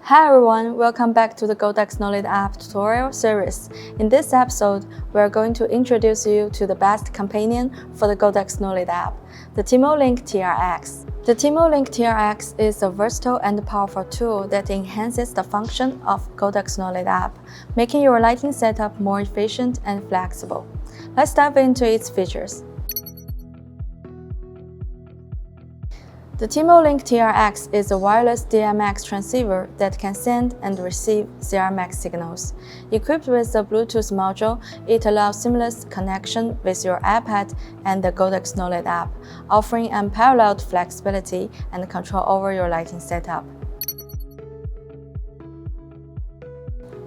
Hi everyone, welcome back to the Godox KNOWLED app tutorial series. In this episode, we are going to introduce you to the best companion for the Godox KNOWLED app, the TimoLink TRX. The TimoLink TRX is a versatile and powerful tool that enhances the function of Godox KNOWLED app, making your lighting setup more efficient and flexible. Let's dive into its features. The TimoLink TRX is a wireless DMX transceiver that can send and receive CRMX signals. Equipped with a Bluetooth module, it allows seamless connection with your iPad and the Godox KNOWLED app, offering unparalleled flexibility and control over your lighting setup.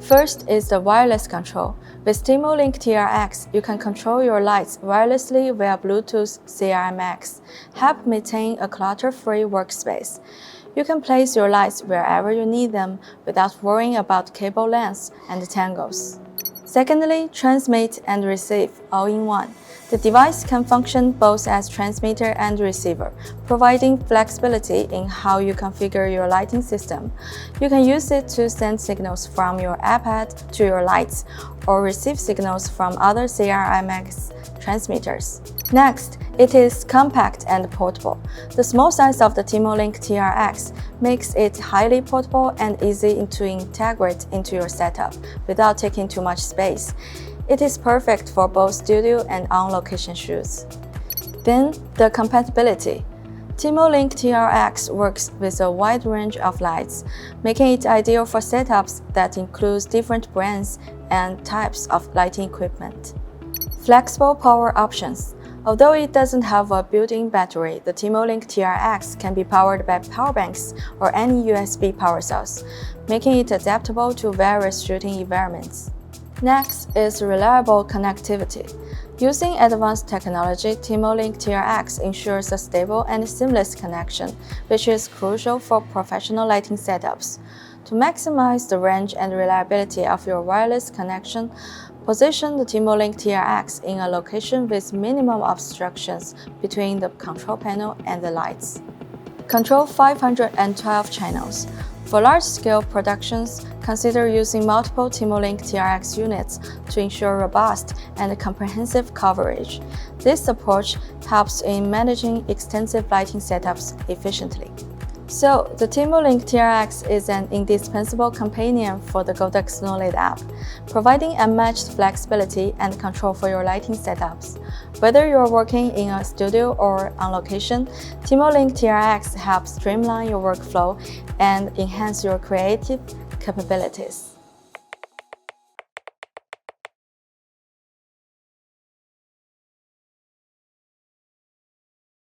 First is the wireless control. With TimoLink TRX, you can control your lights wirelessly via Bluetooth CRMX, help maintain a clutter-free workspace. You can place your lights wherever you need them without worrying about cable lengths and tangles. Secondly, transmit and receive all in one. The device can function both as transmitter and receiver, providing flexibility in how you configure your lighting system. You can use it to send signals from your iPad to your lights or receive signals from other CRMX transmitters. Next, it is compact and portable. The small size of the TimoLink TRX makes it highly portable and easy to integrate into your setup without taking too much space. It is perfect for both studio and on-location shoots. Then, the compatibility. TimoLink TRX works with a wide range of lights, making it ideal for setups that include different brands and types of lighting equipment. Flexible power options. Although it doesn't have a built-in battery, the TimoLink TRX can be powered by power banks or any USB power source, making it adaptable to various shooting environments. Next is reliable connectivity. Using advanced technology, TimoLink TRX ensures a stable and seamless connection, which is crucial for professional lighting setups. To maximize the range and reliability of your wireless connection, position the TimoLink TRX in a location with minimum obstructions between the control panel and the lights. Control 512 channels. For large-scale productions, consider using multiple TimoLink TRX units to ensure robust and comprehensive coverage. This approach helps in managing extensive lighting setups efficiently. So, the TimoLink TRX is an indispensable companion for the Godox KNOWLED app, providing unmatched flexibility and control for your lighting setups. Whether you're working in a studio or on location, TimoLink TRX helps streamline your workflow and enhance your creative capabilities.